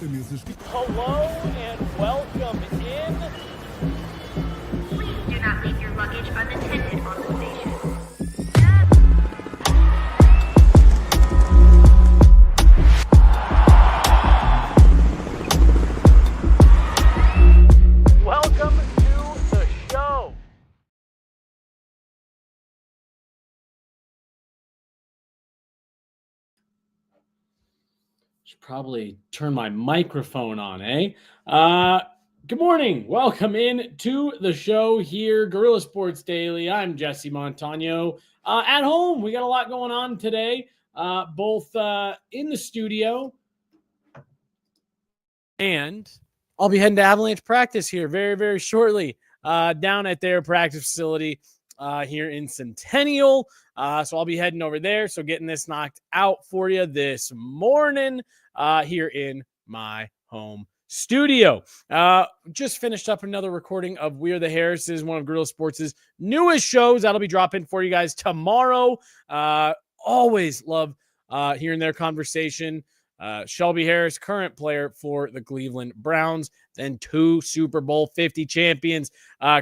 Hello and welcome in. Please do not leave your luggage unattended on the station. Welcome to the show. Should probably turn my microphone on, eh? Good morning. Welcome in to the show here, Guerilla Sports Daily. I'm Jesse Montano. At home, we got a lot going on today, both in the studio, and I'll be heading to Avalanche practice here very, very shortly, down at their practice facility here in Centennial. So I'll be heading over there. So getting this knocked out for you this morning here in my home studio. Just finished up another recording of We're the Harrises, one of Guerilla Sports' newest shows. That'll be dropping for you guys tomorrow. Always love hearing their conversation. Shelby Harris, current player for the Cleveland Browns, then 2 Super Bowl 50 champions,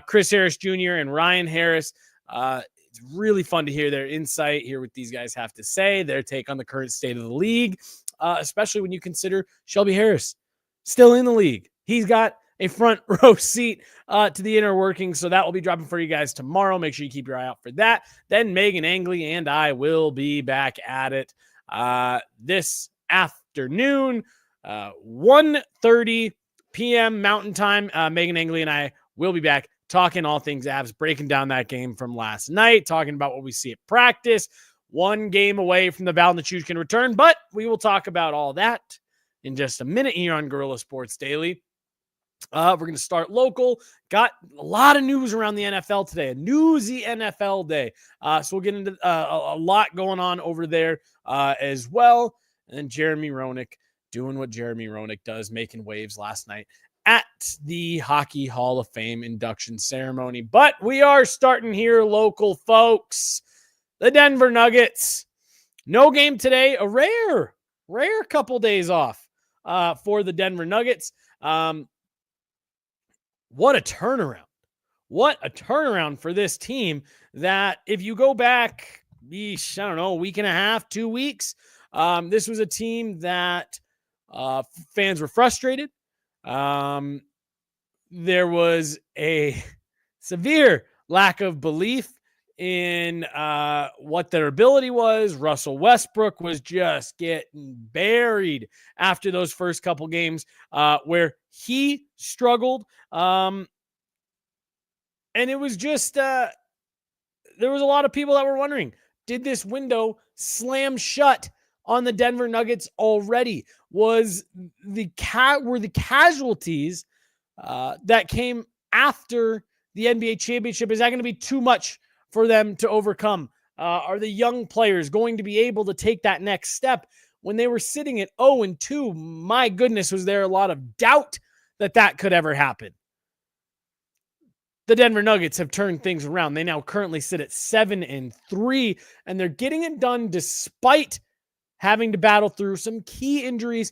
Chris Harris Jr. and Ryan Harris. It's really fun to hear their insight, hear what these guys have to say, their take on the current state of the league, especially when you consider Shelby Harris still in the league. He's got a front row seat to the inner workings, so that will be dropping for you guys tomorrow. Make sure you keep your eye out for that. Then Megan Angley and I will be back at it this afternoon, 1:30 p.m. Mountain Time. Megan Angley and I will be back talking all things Avs, breaking down that game from last night, talking about what we see at practice. One game away from the Val Nichushkin return, but we will talk about all that in just a minute here on Guerilla Sports Daily. We're going to start local. Got a lot of news around the NFL today, a newsy NFL day. So we'll get into a lot going on over there as well. And then Jeremy Roenick doing what Jeremy Roenick does, making waves last night at the Hockey Hall of Fame induction ceremony. But we are starting here local, folks. The Denver Nuggets. No game today. A rare couple days off for the Denver Nuggets. What a turnaround. What a turnaround for this team that if you go back, I don't know, a week and a half, 2 weeks, this was a team that fans were frustrated. There was a severe lack of belief in what their ability was. Russell Westbrook was just getting buried after those first couple games where he struggled. And it was just, there was a lot of people that were wondering, did this window slam shut on the Denver Nuggets already? Were the casualties that came after the NBA championship, is that going to be too much for them to overcome? Are the young players going to be able to take that next step? When they were sitting at 0-2, my goodness, was there a lot of doubt that could ever happen? The Denver Nuggets have turned things around. They now currently sit at 7-3, and they're getting it done despite having to battle through some key injuries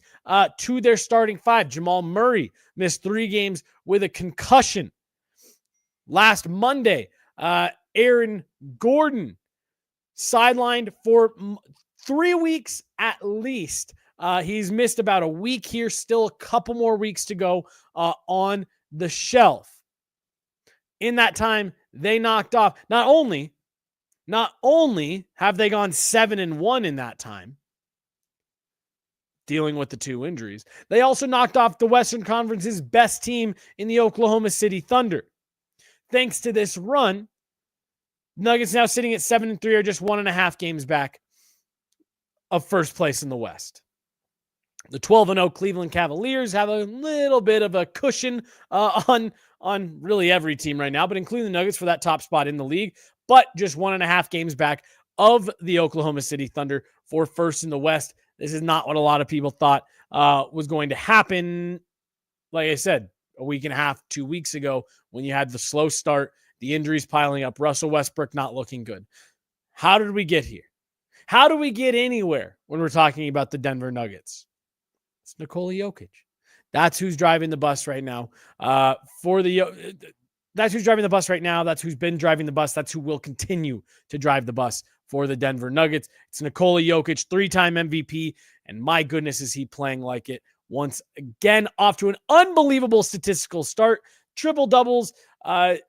to their starting five. Jamal Murray missed 3 games with a concussion. Last Monday, Aaron Gordon sidelined for 3 weeks at least. He's missed about a week here, still a couple more weeks to go on the shelf. In that time, they knocked off, not only have they gone 7-1 in that time, dealing with the 2 injuries, they also knocked off the Western Conference's best team in the Oklahoma City Thunder. Thanks to this run, Nuggets now sitting at 7-3, are just 1.5 games back of first place in the West. The 12-0 Cleveland Cavaliers have a little bit of a cushion on really every team right now, but including the Nuggets for that top spot in the league, but just 1.5 games back of the Oklahoma City Thunder for first in the West. This is not what a lot of people thought was going to happen. Like I said, a week and a half, 2 weeks ago, when you had the slow start, the injuries piling up, Russell Westbrook not looking good. How did we get here? How do we get anywhere when we're talking about the Denver Nuggets? It's Nikola Jokic. That's who's driving the bus right now. That's who's driving the bus right now. That's who's been driving the bus. That's who will continue to drive the bus for the Denver Nuggets. It's Nikola Jokic, 3-time MVP, and my goodness, is he playing like it once again. Off to an unbelievable statistical start. Triple doubles. It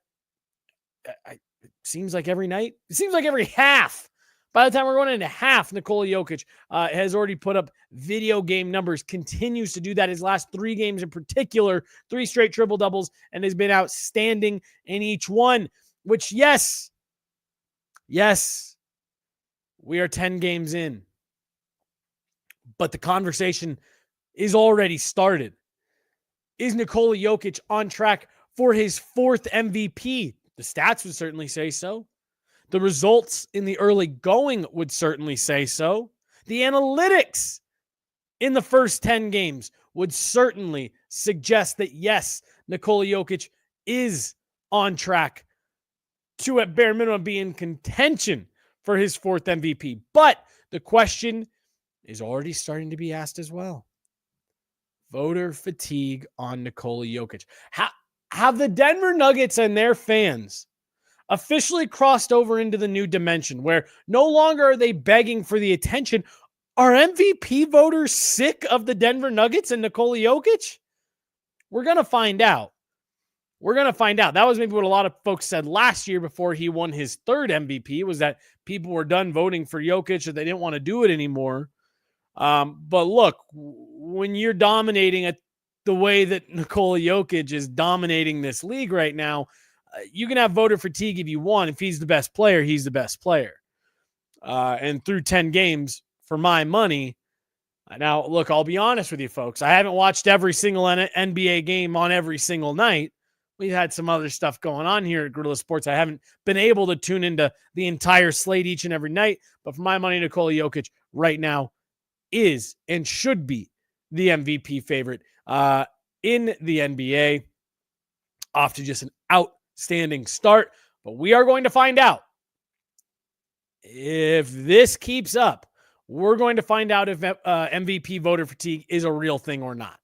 seems like every night. It seems like every half. By the time we're going into half, Nikola Jokic has already put up video game numbers, continues to do that. His last 3 games in particular, 3 straight triple doubles, and has been outstanding in each one, which, yes, we are 10 games in. But the conversation is already started. Is Nikola Jokic on track for his 4th MVP? The stats would certainly say so. The results in the early going would certainly say so. The analytics in the first 10 games would certainly suggest that, yes, Nikola Jokic is on track to, at bare minimum, be in contention for his 4th MVP. But the question is already starting to be asked as well. Voter fatigue on Nikola Jokic. Have the Denver Nuggets and their fans officially crossed over into the new dimension where no longer are they begging for the attention? Are MVP voters sick of the Denver Nuggets and Nikola Jokic? We're going to find out. That was maybe what a lot of folks said last year before he won his 3rd MVP, was that people were done voting for Jokic or they didn't want to do it anymore. But look, when you're dominating at the way that Nikola Jokic is dominating this league right now, you can have voter fatigue if you want. If he's the best player, he's the best player. And through 10 games, for my money. Now, look, I'll be honest with you folks. I haven't watched every single NBA game on every single night. We've had some other stuff going on here at Guerilla Sports. I haven't been able to tune into the entire slate each and every night. But for my money, Nikola Jokic right now is and should be the MVP favorite in the NBA. Off to just an outstanding start. But we are going to find out if this keeps up. We're going to find out if MVP voter fatigue is a real thing or not.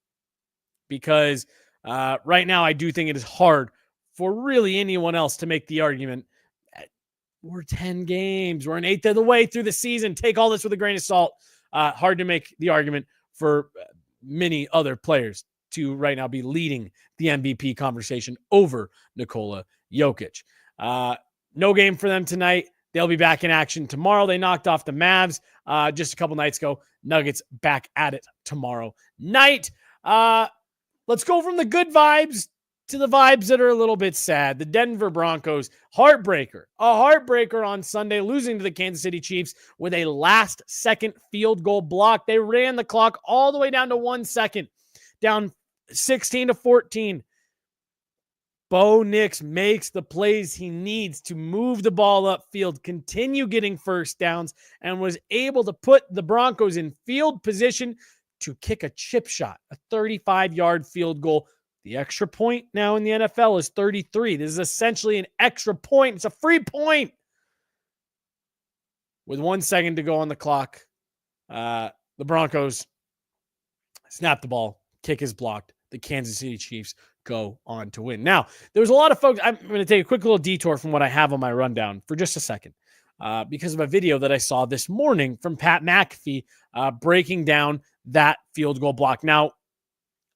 Because right now, I do think it is hard for really anyone else to make the argument. We're 10 games. We're an eighth of the way through the season. Take all this with a grain of salt. Hard to make the argument for many other players to right now be leading the MVP conversation over Nikola Jokic. No game for them tonight. They'll be back in action tomorrow. They knocked off the Mavs just a couple nights ago. Nuggets back at it tomorrow night. Let's go from the good vibes to the vibes that are a little bit sad. The Denver Broncos, a heartbreaker on Sunday, losing to the Kansas City Chiefs with a last-second field goal block. They ran the clock all the way down to 1 second, down 16-14. Bo Nix makes the plays he needs to move the ball upfield, continue getting first downs, and was able to put the Broncos in field position to kick a chip shot, a 35-yard field goal. The extra point now in the NFL is 33. This is essentially an extra point. It's a free point. With 1 second to go on the clock, the Broncos snap the ball, kick is blocked. The Kansas City Chiefs go on to win. Now, there was a lot of folks. I'm going to take a quick little detour from what I have on my rundown for just a second because of a video that I saw this morning from Pat McAfee breaking down that field goal block. Now,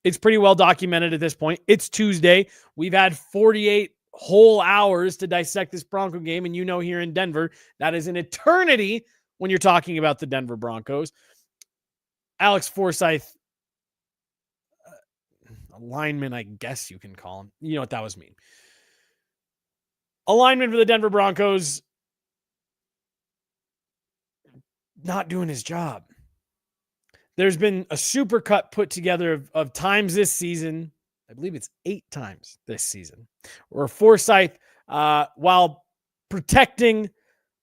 it's pretty well documented at this point. It's Tuesday. We've had 48 whole hours to dissect this Bronco game, and here in Denver, that is an eternity when you're talking about the Denver Broncos. Alex Forsythe, lineman, I guess you can call him. You know what that was mean. A lineman for the Denver Broncos not doing his job. There's been a super cut put together of times this season. I believe it's 8 times this season, where Forsythe, while protecting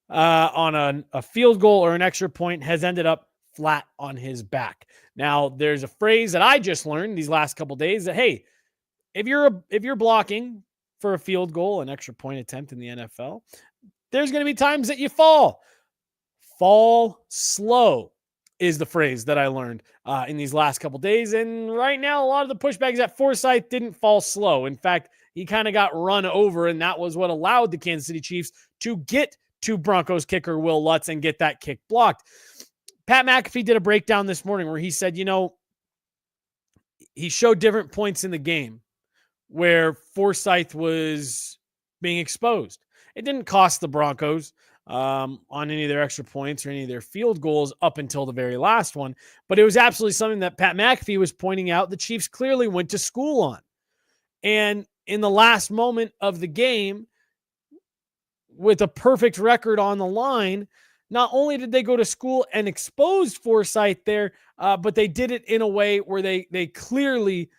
on a field goal or an extra point, has ended up flat on his back. Now, there's a phrase that I just learned these last couple of days that, hey, if you're blocking for a field goal, an extra point attempt in the NFL, there's going to be times that you fall slow. is the phrase that I learned in these last couple days. And right now, a lot of the pushback is that Forsythe didn't fall slow. In fact, he kind of got run over, and that was what allowed the Kansas City Chiefs to get to Broncos kicker Will Lutz and get that kick blocked. Pat McAfee did a breakdown this morning where he said, he showed different points in the game where Forsythe was being exposed. It didn't cost the Broncos on any of their extra points or any of their field goals up until the very last one, but it was absolutely something that Pat McAfee was pointing out the Chiefs clearly went to school on. And in the last moment of the game, with a perfect record on the line, not only did they go to school and expose Forsythe there, but they did it in a way where they clearly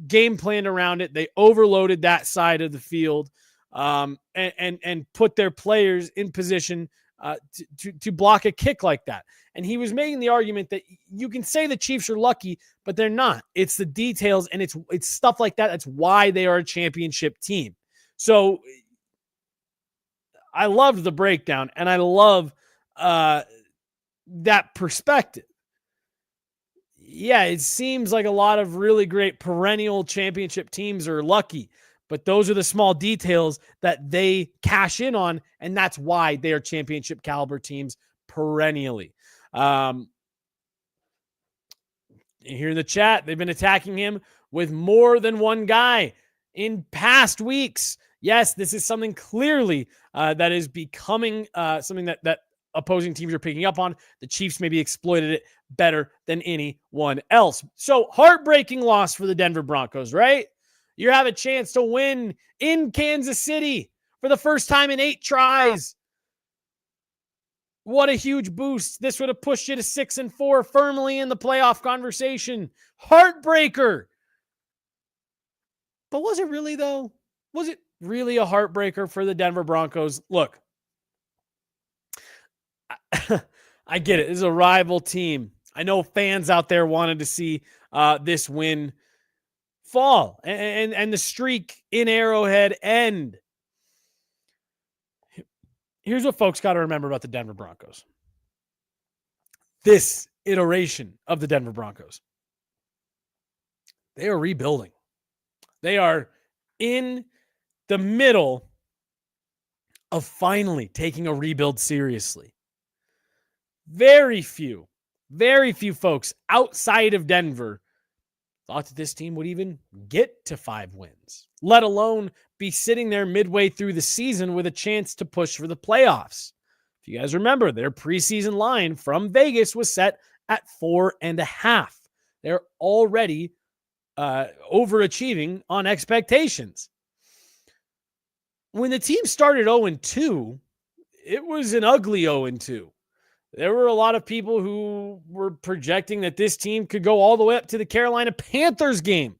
game planned around it. They overloaded that side of the field and put their players in position to block a kick like that. And he was making the argument that you can say the Chiefs are lucky, but they're not. It's the details, and it's stuff like that. That's why they are a championship team. So I loved the breakdown, and I love that perspective. Yeah, it seems like a lot of really great perennial championship teams are lucky, but those are the small details that they cash in on, and that's why they are championship caliber teams perennially. Here in the chat, they've been attacking him with more than one guy in past weeks. Yes, this is something clearly that is becoming something that opposing teams are picking up on. The Chiefs maybe exploited it better than anyone else. So heartbreaking loss for the Denver Broncos, right? You have a chance to win in Kansas City for the first time in 8 tries. What a huge boost. This would have pushed you to 6-4, firmly in the playoff conversation. Heartbreaker. But was it really, though? Was it really a heartbreaker for the Denver Broncos? Look, I get it. This is a rival team. I know fans out there wanted to see this win fall and the streak in Arrowhead end. Here's what folks got to remember about the Denver Broncos. This iteration of the Denver Broncos. They are rebuilding. They are in the middle of finally taking a rebuild seriously. Very few folks outside of Denver thought that this team would even get to 5 wins, let alone be sitting there midway through the season with a chance to push for the playoffs. If you guys remember, their preseason line from Vegas was set at 4.5. They're already overachieving on expectations. When the team started 0-2, it was an ugly 0-2. There were a lot of people who were projecting that this team could go all the way up to the Carolina Panthers game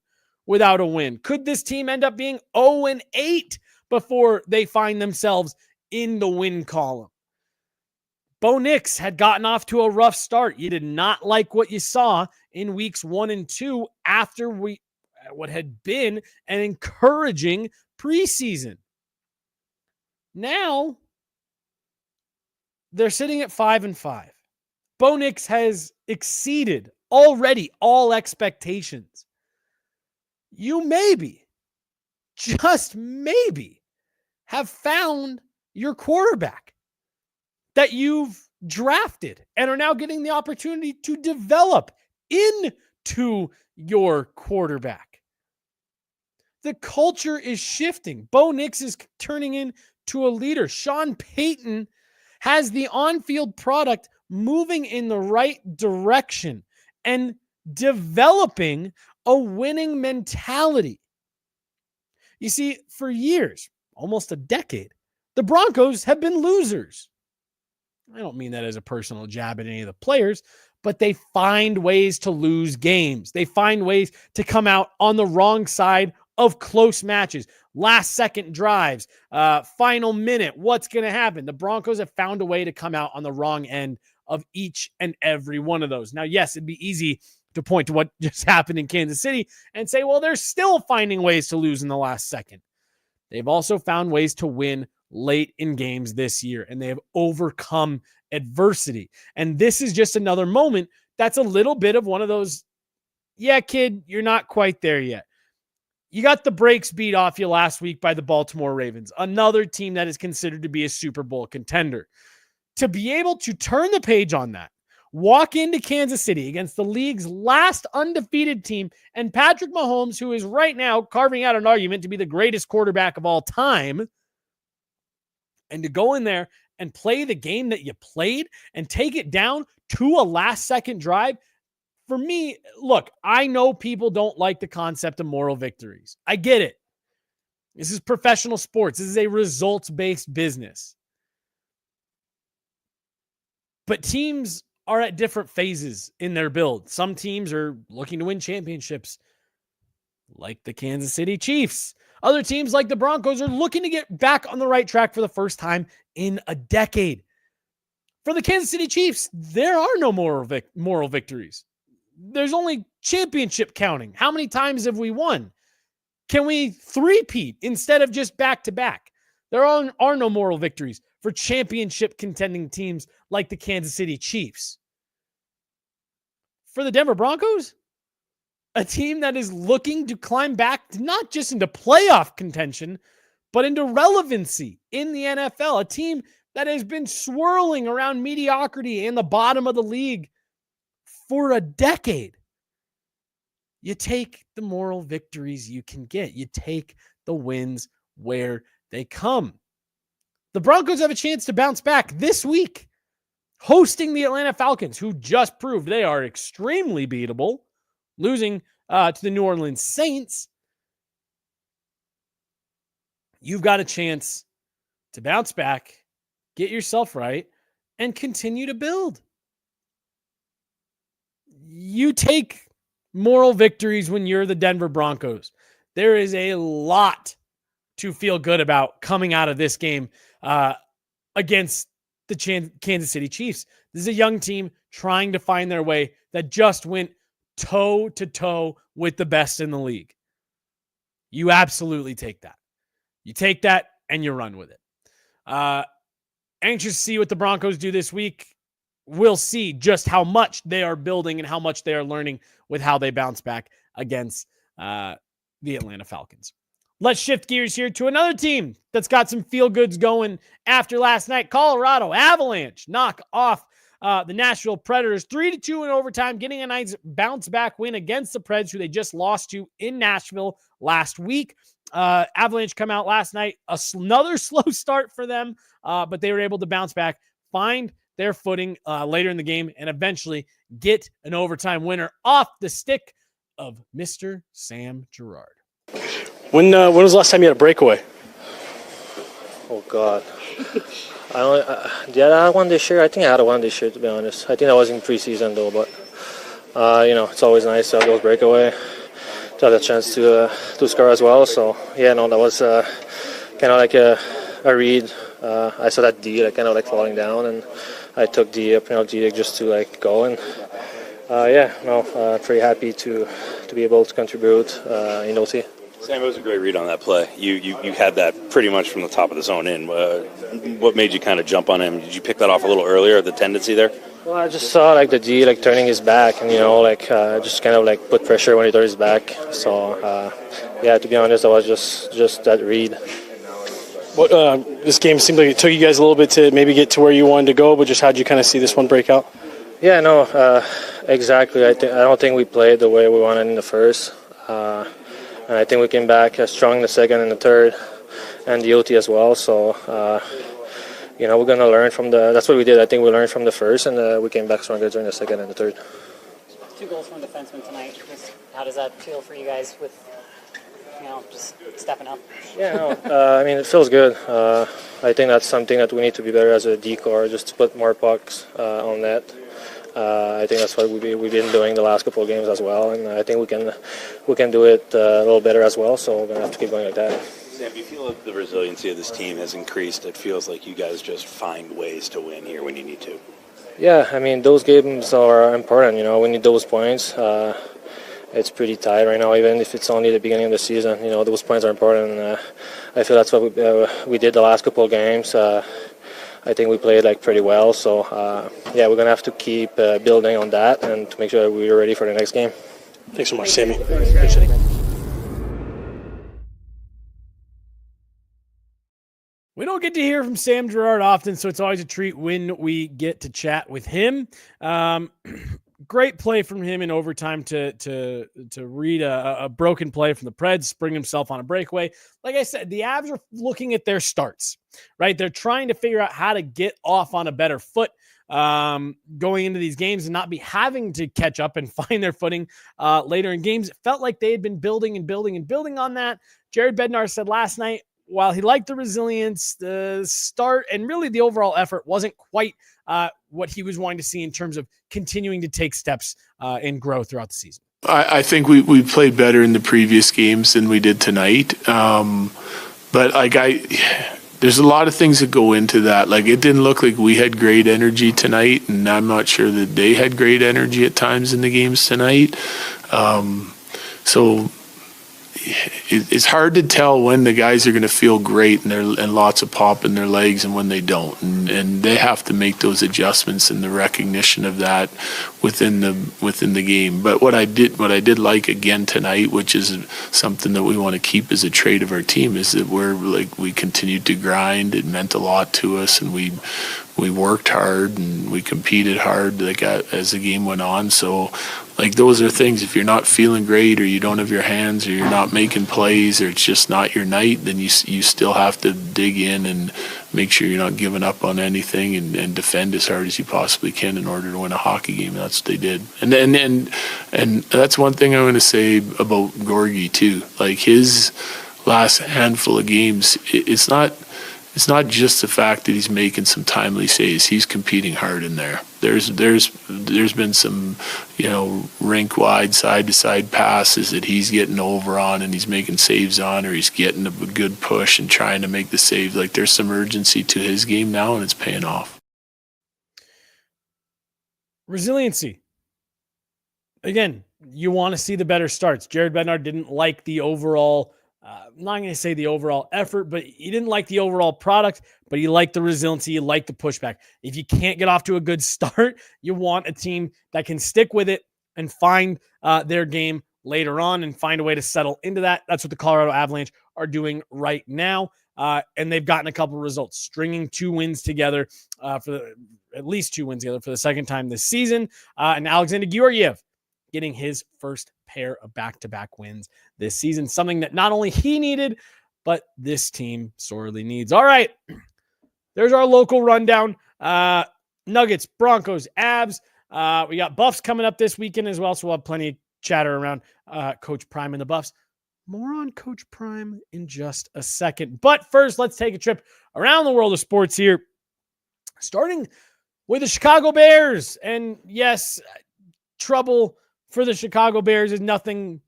without a win. Could this team end up being 0-8 before they find themselves in the win column? Bo Nix had gotten off to a rough start. You did not like what you saw in weeks 1 and 2 after what had been an encouraging preseason. Now, they're sitting at 5-5. Bo Nix has exceeded already all expectations. You maybe, just maybe, have found your quarterback that you've drafted and are now getting the opportunity to develop into your quarterback. The culture is shifting. Bo Nix is turning into a leader. Sean Payton has the on-field product moving in the right direction and developing a winning mentality. You see, for years, almost a decade, the Broncos have been losers. I don't mean that as a personal jab at any of the players, but they find ways to lose games. They find ways to come out on the wrong side of close matches, last second drives, final minute. What's going to happen? The Broncos have found a way to come out on the wrong end of each and every one of those. Now, yes, it'd be easy to point to what just happened in Kansas City and say, well, they're still finding ways to lose in the last second. They've also found ways to win late in games this year, and they have overcome adversity. And this is just another moment that's a little bit of one of those, yeah, kid, you're not quite there yet. You got the brakes beat off you last week by the Baltimore Ravens, another team that is considered to be a Super Bowl contender. To be able to turn the page on that, walk into Kansas City against the league's last undefeated team, and Patrick Mahomes, who is right now carving out an argument to be the greatest quarterback of all time, and to go in there and play the game that you played and take it down to a last-second drive, for me, look, I know people don't like the concept of moral victories. I get it. This is professional sports. This is a results-based business. But teams are at different phases in their build. Some teams are looking to win championships, like the Kansas City Chiefs. Other teams, like the Broncos, are looking to get back on the right track for the first time in a decade. For the Kansas City Chiefs, there are no moral victories. There's only championship counting. How many times have we won? Can we three-peat instead of just back-to-back? There are no moral victories for championship contending teams like the Kansas City Chiefs. For the Denver Broncos, a team that is looking to climb back not just into playoff contention, but into relevancy in the NFL, a team that has been swirling around mediocrity in the bottom of the league for a decade. You take the moral victories you can get. You take the wins where they come. The Broncos have a chance to bounce back this week, hosting the Atlanta Falcons, who just proved they are extremely beatable, losing to the New Orleans Saints. You've got a chance to bounce back, get yourself right, and continue to build. You take moral victories when you're the Denver Broncos. There is a lot to feel good about coming out of this game against the Kansas City Chiefs. This is a young team trying to find their way that just went toe-to-toe with the best in the league. You absolutely take that. You take that and you run with it. Anxious to see what the Broncos do this week. We'll see just how much they are building and how much they are learning with how they bounce back against the Atlanta Falcons. Let's shift gears here to another team that's got some feel-goods going after last night. Colorado Avalanche knock off the Nashville Predators 3-2 in overtime, getting a nice bounce-back win against the Preds, who they just lost to in Nashville last week. Avalanche come out last night, another slow start for them, but they were able to bounce back, find their footing later in the game, and eventually get an overtime winner off the stick of Mr. Sam Girard. When was the last time you had a breakaway? Oh, God. Did I have one this year? I think I had one this year, to be honest. I think that was in preseason, though. But, it's always nice to have those breakaway, to have the chance to score as well. So, that was kind of like a read. I saw that D kind of falling down, and I took the penalty just to go. And, pretty happy to be able to contribute in OT. Sam, it was a great read on that play. You had that pretty much from the top of the zone in. What made you kind of jump on him? Did you pick that off a little earlier, the tendency there? Well, I just saw the D turning his back, and just kind of put pressure when he turned his back. So to be honest, I was just that read. What this game seemed like it took you guys a little bit to maybe get to where you wanted to go, but just how'd you kind of see this one break out? Yeah, no, exactly. I don't think we played the way we wanted in the first. And I think we came back strong in the second and the third and the OT as well. So, we're going to learn from that's what we did. I think we learned from the first, and we came back stronger during the second and the third. 2 goals from defensemen tonight. How does that feel for you guys with, just stepping up? Yeah, it feels good. I think that's something that we need to be better as a decor, just to put more pucks on net. I think that's what we've been doing the last couple of games as well, and I think we can do it a little better as well. So we're gonna have to keep going like that. Sam, do you feel like the resiliency of this team has increased? It feels like you guys just find ways to win here when you need to. Yeah, those games are important. We need those points. It's pretty tight right now, even if it's only the beginning of the season. Those points are important. And, I feel that's what we did the last couple of games. I think we played like pretty well. So yeah, we're gonna have to keep building on that and to make sure that we're ready for the next game. Thanks so much, Sammy. Appreciate it. We don't get to hear from Sam Girard often, so it's always a treat when we get to chat with him. Great play from him in overtime to read a broken play from the Preds, spring himself on a breakaway. Like I said, the Avs are looking at their starts, right? They're trying to figure out how to get off on a better foot going into these games and not be having to catch up and find their footing later in games. It felt like they had been building on that. Jared Bednar said last night, while he liked the resilience, the start, and really the overall effort wasn't quite what he was wanting to see in terms of continuing to take steps and grow throughout the season. I think we played better in the previous games than we did tonight. But there's a lot of things that go into that. Like, it didn't look like we had great energy tonight, and I'm not sure that they had great energy at times in the games tonight. So it's hard to tell when the guys are going to feel great and lots of pop in their legs and when they don't, and they have to make those adjustments and the recognition of that within the game. But what I did like again tonight, which is something that we want to keep as a trait of our team, is that we continued to grind. It meant a lot to us, and we worked hard and we competed hard as the game went on. So those are things, if you're not feeling great or you don't have your hands or you're not making plays or it's just not your night, then you still have to dig in and make sure you're not giving up on anything and defend as hard as you possibly can in order to win a hockey game. That's what they did. And that's one thing I'm going to say about Gorgie too. Like, his last handful of games, it's not just the fact that he's making some timely saves. He's competing hard in there. There's been some, rink wide side to side passes that he's getting over on and he's making saves on, or he's getting a good push and trying to make the save. Like, there's some urgency to his game now, and it's paying off. Resiliency. Again, you want to see the better starts. Jared Bednar didn't like the overall, I'm not going to say the overall effort, but he didn't like the overall product, but he liked the resiliency, he liked the pushback. If you can't get off to a good start, you want a team that can stick with it and find their game later on and find a way to settle into that. That's what the Colorado Avalanche are doing right now. And they've gotten a couple of results, stringing 2 wins together at least 2 wins together for the second time this season. And Alexander Georgiev getting his first pair of back-to-back wins this season, something that not only he needed, but this team sorely needs. All right, there's our local rundown. Nuggets, Broncos, Avs. We got Buffs coming up this weekend as well, so we'll have plenty of chatter around Coach Prime and the Buffs. More on Coach Prime in just a second. But first, let's take a trip around the world of sports here, starting with the Chicago Bears. And yes, trouble for the Chicago Bears is nothing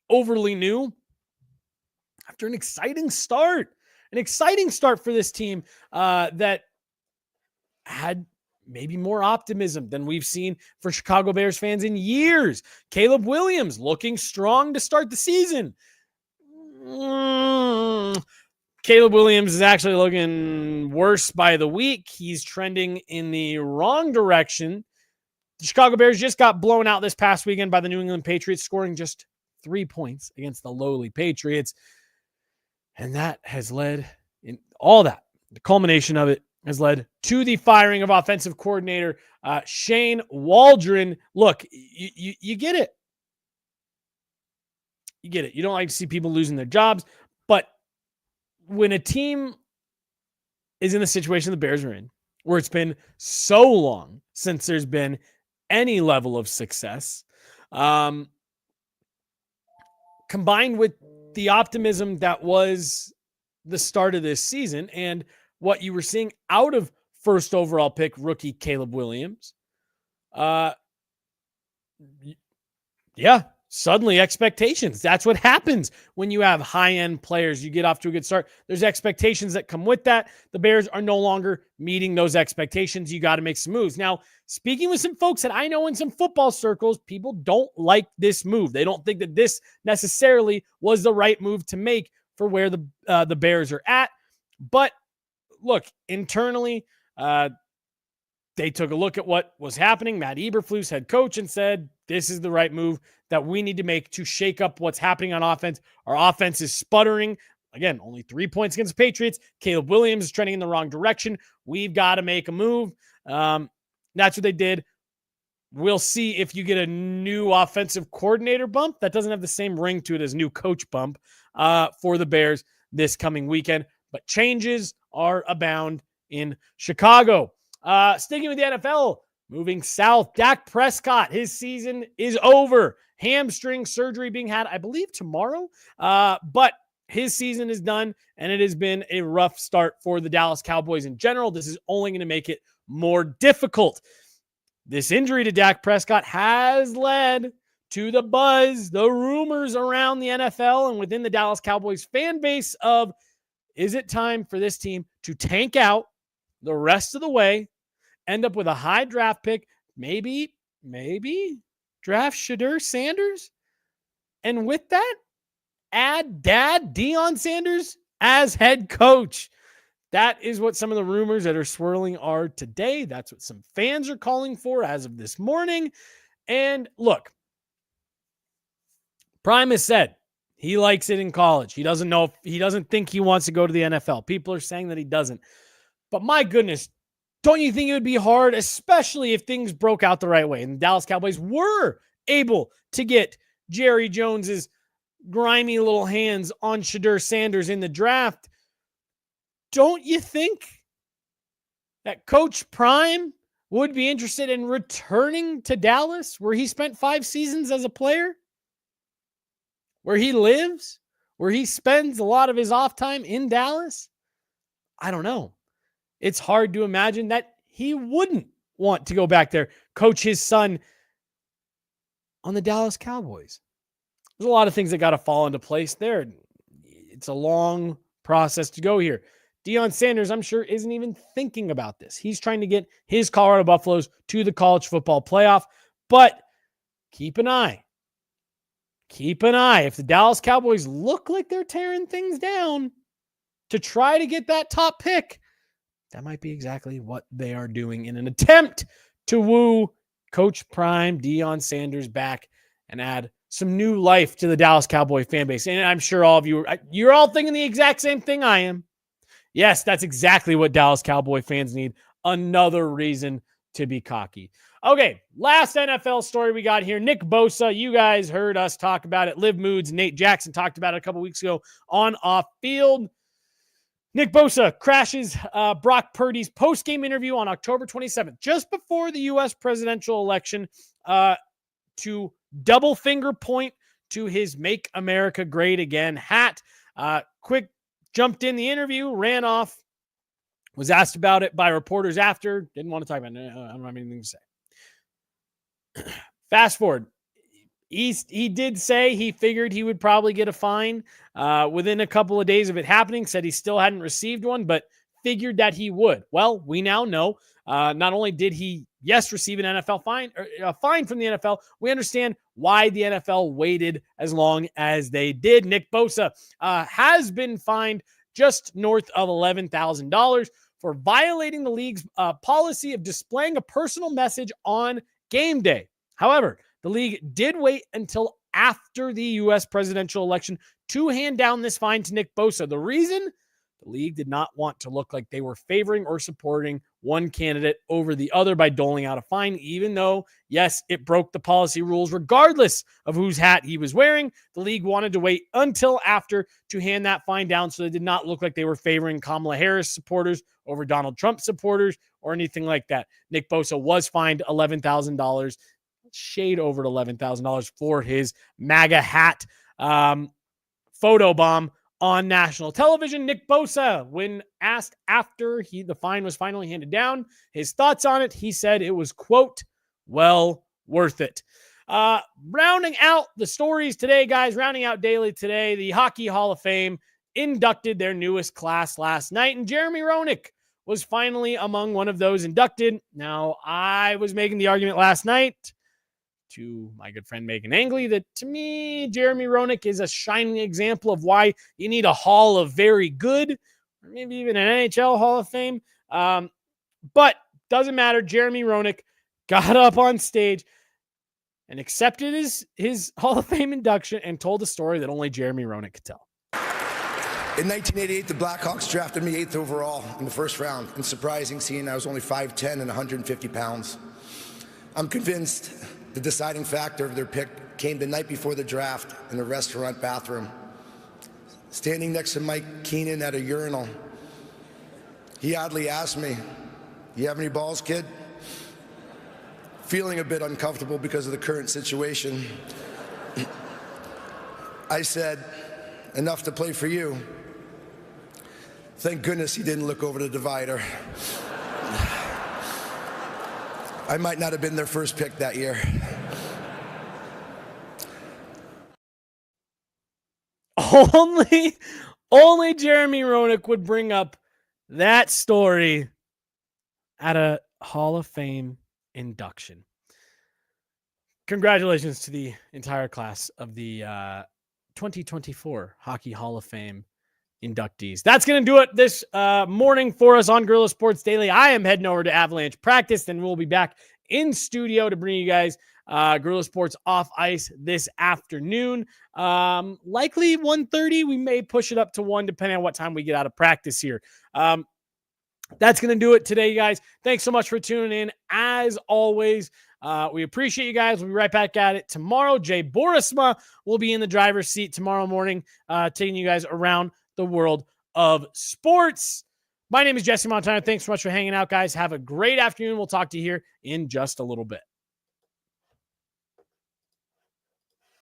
overly new. After an exciting start for this team that had maybe more optimism than we've seen for Chicago Bears fans in years. Caleb Williams looking strong to start the season. Caleb Williams is actually looking worse by the week. He's trending in the wrong direction. The Chicago Bears just got blown out this past weekend by the New England Patriots, scoring just 3 points against the lowly Patriots. And that has led in all that. The culmination of it has led to the firing of offensive coordinator Shane Waldron. Look, you get it. You get it. You don't like to see people losing their jobs, but when a team is in the situation the Bears are in, where it's been so long since there's been any level of success, combined with the optimism that was the start of this season and what you were seeing out of first overall pick rookie Caleb Williams, suddenly expectations. That's what happens when you have high-end players. You get off to a good start. There's expectations that come with that. The Bears are no longer meeting those expectations. You got to make some moves. Now, speaking with some folks that I know in some football circles, people don't like this move. They don't think that this necessarily was the right move to make for where the Bears are at. But look, internally, They took a look at what was happening. Matt Eberflus, head coach, and said, this is the right move that we need to make to shake up what's happening on offense. Our offense is sputtering. Again, only 3 points against the Patriots. Caleb Williams is trending in the wrong direction. We've got to make a move. That's what they did. We'll see if you get a new offensive coordinator bump. That doesn't have the same ring to it as new coach bump for the Bears this coming weekend. But changes are abound in Chicago. Sticking with the NFL, moving south, Dak Prescott, his season is over. Hamstring surgery being had, I believe, tomorrow. But his season is done, and it has been a rough start for the Dallas Cowboys in general. This is only going to make it more difficult. This injury to Dak Prescott has led to the buzz, the rumors around the NFL and within the Dallas Cowboys fan base of, is it time for this team to tank out the rest of the way, end up with a high draft pick, maybe draft Shedeur Sanders, and with that, add Dad Deion Sanders as head coach? That is what some of the rumors that are swirling are today. That's what some fans are calling for as of this morning. And look, Prime has said he likes it in college. He doesn't think he wants to go to the NFL. People are saying that he doesn't. But my goodness, don't you think it would be hard, especially if things broke out the right way and the Dallas Cowboys were able to get Jerry Jones's grimy little hands on Shedeur Sanders in the draft? Don't you think that Coach Prime would be interested in returning to Dallas, where he spent 5 seasons as a player, where he lives, where he spends a lot of his off time in Dallas? I don't know. It's hard to imagine that he wouldn't want to go back there, coach his son on the Dallas Cowboys. There's a lot of things that got to fall into place there. It's a long process to go here. Deion Sanders, I'm sure, isn't even thinking about this. He's trying to get his Colorado Buffaloes to the college football playoff. But keep an eye. Keep an eye. If the Dallas Cowboys look like they're tearing things down to try to get that top pick, that might be exactly what they are doing in an attempt to woo Coach Prime, Deion Sanders back and add some new life to the Dallas Cowboy fan base. And I'm sure all of you're all thinking the exact same thing I am. Yes, that's exactly what Dallas Cowboy fans need. Another reason to be cocky. Okay, last NFL story we got here. Nick Bosa, you guys heard us talk about it. Liv Moods, Nate Jackson talked about it a couple weeks ago on Off Field. Nick Bosa crashes Brock Purdy's post-game interview on October 27th, just before the U.S. presidential election, to double finger point to his Make America Great Again hat. Quick jumped in the interview, ran off, was asked about it by reporters after, didn't want to talk about it. I don't have anything to say. Fast forward. He did say he figured he would probably get a fine within a couple of days of it happening, said he still hadn't received one, but figured that he would. Well, we now know not only did he, receive an NFL fine, or a fine from the NFL, we understand why the NFL waited as long as they did. Nick Bosa has been fined just north of $11,000 for violating the league's policy of displaying a personal message on game day. However, the league did wait until after the U.S. presidential election to hand down this fine to Nick Bosa. The reason? The league did not want to look like they were favoring or supporting one candidate over the other by doling out a fine, even though, yes, it broke the policy rules regardless of whose hat he was wearing. The league wanted to wait until after to hand that fine down so it did not look like they were favoring Kamala Harris supporters over Donald Trump supporters or anything like that. Nick Bosa was fined $11,000, shade over to $11,000 for his MAGA hat photobomb on national television. Nick Bosa, when asked after the fine was finally handed down, his thoughts on it, he said it was, quote, well worth it. Rounding out the stories today, guys, rounding out daily today, the Hockey Hall of Fame inducted their newest class last night, and Jeremy Roenick was finally among one of those inducted. Now, I was making the argument last night to my good friend Megan Angley that, to me, Jeremy Roenick is a shining example of why you need a Hall of Very Good, or maybe even an NHL Hall of Fame. But doesn't matter. Jeremy Roenick got up on stage and accepted his Hall of Fame induction and told a story that only Jeremy Roenick could tell. In 1988, the Blackhawks drafted me 8th overall in the first round. And surprising, seeing I was only 5'10" and 150 pounds. I'm convinced the deciding factor of their pick came the night before the draft in a restaurant bathroom. Standing next to Mike Keenan at a urinal, he oddly asked me, "You have any balls, kid?" Feeling a bit uncomfortable because of the current situation, I said, "Enough to play for you." Thank goodness he didn't look over the divider. I might not have been their first pick that year. Only Jeremy Roenick would bring up that story at a Hall of Fame induction. Congratulations to the entire class of the 2024 Hockey Hall of Fame inductees. That's going to do it this morning for us on Guerilla Sports Daily. I am heading over to Avalanche practice, and we'll be back in studio to bring you guys Guerilla Sports Off Ice this afternoon. Likely 1:30. We may push it up to 1 depending on what time we get out of practice here. That's going to do it today, guys. Thanks so much for tuning in. As always, we appreciate you guys. We'll be right back at it tomorrow. Jay Borisma will be in the driver's seat tomorrow morning, taking you guys around the world of sports. My name is Jesse Montano. Thanks so much for hanging out, guys. Have a great afternoon. We'll talk to you here in just a little bit.